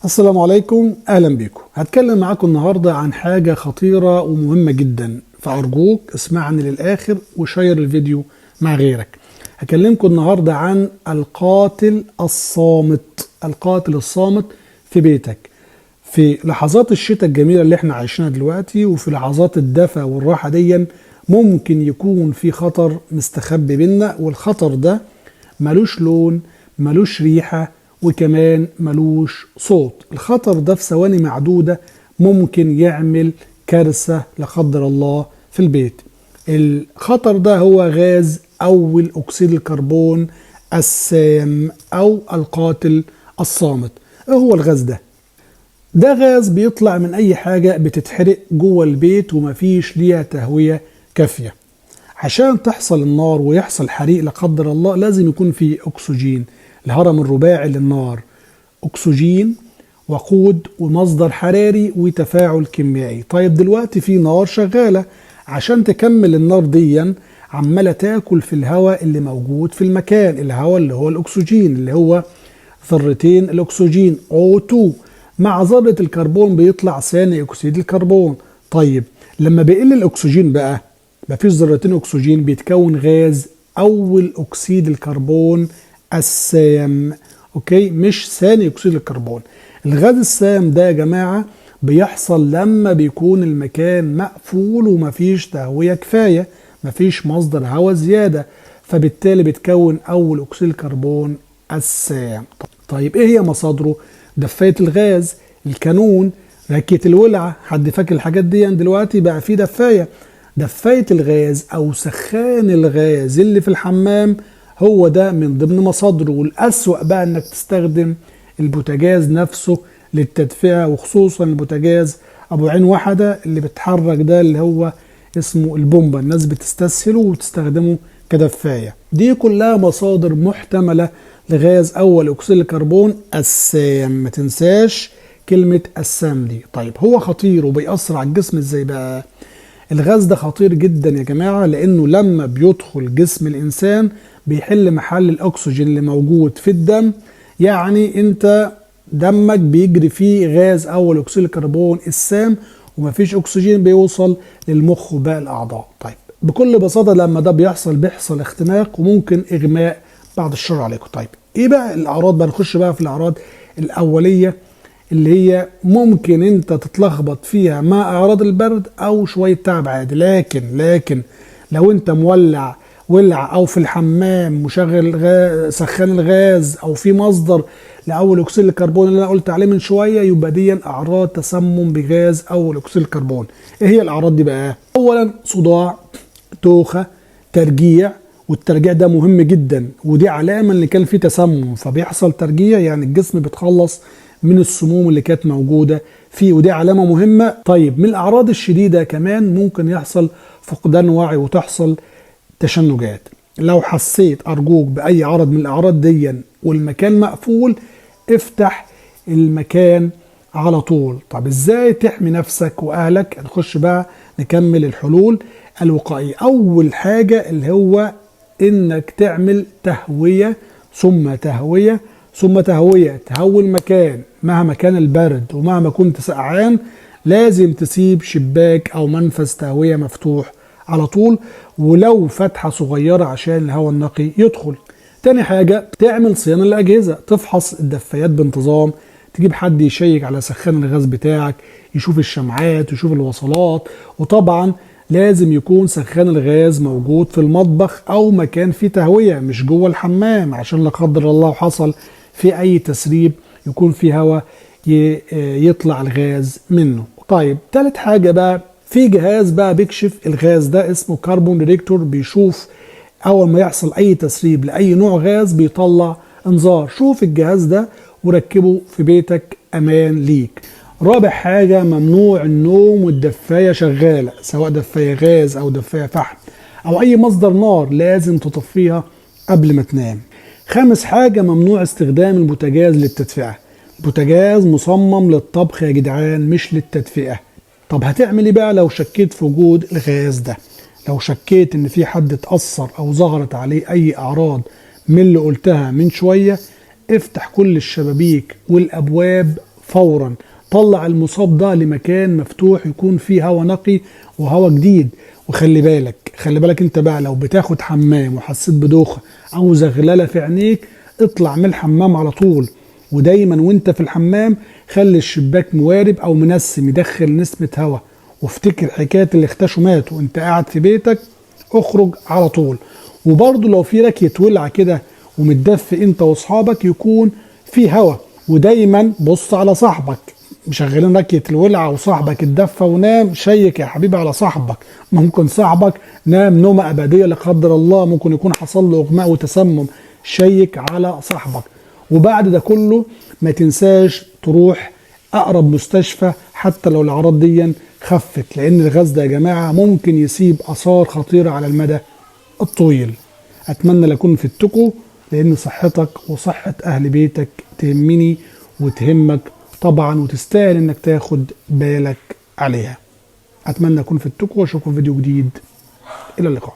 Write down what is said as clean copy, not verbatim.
السلام عليكم، أهلا بكم. هتكلم معاكم النهاردة عن حاجة خطيرة ومهمة جدا، فأرجوك اسمعني للآخر وشير الفيديو مع غيرك. هكلمكم النهاردة عن القاتل الصامت. القاتل الصامت في بيتك، في لحظات الشتاء الجميلة اللي احنا عايشينها دلوقتي، وفي لحظات الدفى والراحة دي ممكن يكون في خطر مستخبي بينا، والخطر ده ملوش لون، ملوش ريحة، وكمان ملوش صوت. الخطر ده في ثواني معدودة ممكن يعمل كارثة لا قدر الله في البيت. الخطر ده هو غاز أول أكسيد الكربون السام أو القاتل الصامت. إيه هو الغاز ده؟ ده غاز بيطلع من أي حاجة بتتحرق جوه البيت ومفيش ليها تهوية كافية. عشان تحصل النار ويحصل حريق لا قدر الله لازم يكون في أكسجين، الهرم الرباعي للنار: أكسجين، وقود، ومصدر حراري، وتفاعل كيميائي. طيب دلوقتي في نار شغالة، عشان تكمل النار دي عمالة تاكل في الهواء اللي موجود في المكان. الهواء اللي هو الأكسجين، اللي هو ذرتين الأكسجين O2 مع ذرة الكربون بيطلع ثاني أكسيد الكربون. طيب لما بيقل الأكسجين بقى، مفيش ذرتين أكسجين، بيتكون غاز أول أكسيد الكربون السام. اوكي، مش ثاني اكسيد الكربون. الغاز السام ده يا جماعه بيحصل لما بيكون المكان مقفول ومفيش تهويه كفايه، مفيش مصدر هواء زياده، فبالتالي بتكون اول اكسيد الكربون السام. طيب ايه هي مصادره؟ دفايه الغاز، الكانون، ركيه الولعه. حد فاكر الحاجات دي؟ دلوقتي بقى في دفايه الغاز او سخان الغاز اللي في الحمام، هو ده من ضمن مصادره. والأسوأ بقى انك تستخدم البوتاجاز نفسه للتدفئة، وخصوصا البوتاجاز ابو عين واحدة اللي بتحرك ده، اللي هو اسمه البومبا. الناس بتستسهله وتستخدمه كدفاية. دي كلها مصادر محتملة لغاز اول اكسيد الكربون السام. ما تنساش كلمة السام دي. طيب هو خطير وبيأثر على الجسم ازاي بقى؟ الغاز ده خطير جدا يا جماعة، لأنه لما بيدخل جسم الإنسان بيحل محل الأكسجين اللي موجود في الدم. يعني أنت دمك بيجري فيه غاز أول أكسيد الكربون السام، ومفيش أكسجين بيوصل للمخ وباقي الأعضاء. طيب بكل بساطة لما ده بيحصل اختناق وممكن إغماء، بعد الشر عليكم. طيب إيه بقى الأعراض بقى؟ نخش بقى في الأعراض الأولية اللي هي ممكن انت تتلخبط فيها مع اعراض البرد او شويه تعب عادي. لكن لو انت مولع ولع، او في الحمام مشغل سخان الغاز، او في مصدر لاول اكسيد الكربون اللي انا قلت عليه من شويه، يبقى دي اعراض تسمم بغاز اول اكسيد الكربون. ايه هي الاعراض دي بقى؟ اولا صداع، دوخه، ترجيع. والترجيع ده مهم جدا، ودي علامه ان كان في تسمم، فبيحصل ترجيع يعني الجسم بيتخلص من السموم اللي كانت موجودة فيه، ودي علامة مهمة. طيب من الأعراض الشديدة كمان ممكن يحصل فقدان وعي وتحصل تشنجات. لو حسيت أرجوك بأي عرض من الأعراض دي والمكان مقفول، افتح المكان على طول. طب ازاي تحمي نفسك وأهلك؟ هنخش بقى نكمل الحلول الوقائية. أول حاجة اللي هو إنك تعمل تهوية ثم تهوية ثم تهوية. تهوي المكان مهما كان البرد ومهما كنت سقعان، لازم تسيب شباك أو منفذ تهوية مفتوح على طول، ولو فتحة صغيرة عشان الهواء النقي يدخل. تاني حاجة تعمل صيانة للأجهزة، تفحص الدفايات بانتظام، تجيب حد يشيك على سخان الغاز بتاعك، يشوف الشمعات، يشوف الوصلات. وطبعا لازم يكون سخان الغاز موجود في المطبخ أو مكان فيه تهوية، مش جوه الحمام، عشان لا قدر الله حصل في أي تسريب يكون في هواء يطلع الغاز منه. طيب تالت حاجة بقى، في جهاز بقى بيكشف الغاز ده اسمه كربون ديتكتور، بيشوف أول ما يحصل أي تسريب لأي نوع غاز بيطلع إنذار. شوف الجهاز ده وركبه في بيتك، أمان ليك. رابع حاجة، ممنوع النوم والدفاية شغالة، سواء دفاية غاز أو دفاية فحم أو أي مصدر نار، لازم تطفيها قبل ما تنام. خامس حاجة، ممنوع استخدام البوتاجاز للتدفئة. البوتاجاز مصمم للطبخ يا جدعان، مش للتدفئة. طب هتعمل ايه بقى لو شكيت في وجود الغاز ده؟ لو شكيت ان في حد اتأثر او ظهرت عليه اي اعراض من اللي قلتها من شوية، افتح كل الشبابيك والابواب فورا. طلع المصاب ده لمكان مفتوح يكون فيه هواء نقي وهواء جديد. وخلي بالك انت بقى لو بتاخد حمام وحسيت بدوخة او زغللة في عينيك، اطلع من الحمام على طول. ودايما وانت في الحمام خلي الشباك موارب او منسم يدخل نسمة هواء. وافتكر حكاية اللي اختشوا ماتوا، وانت قاعد في بيتك اخرج على طول. وبرضه لو في ركية ولع كده ومتدفي انت واصحابك يكون في هوا. ودايما بص على صاحبك، مشغلين ركية الولعة وصاحبك اتدفى ونام، شيك يا حبيبي على صاحبك. ممكن صاحبك نام نومة أبدية لا قدر الله، ممكن يكون حصل له إغماء وتسمم، شيك على صاحبك. وبعد ده كله ما تنساش تروح أقرب مستشفى حتى لو الأعراض دي خفت، لأن الغاز ده يا جماعة ممكن يسيب آثار خطيرة على المدى الطويل. أتمنى لأكون فدتكم، لأن صحتك وصحة أهل بيتك تهمني وتهمك طبعا، وتستاهل إنك تاخد بالك عليها. أتمنى أكون فدتكم، وأشوفكم في فيديو جديد. إلى اللقاء.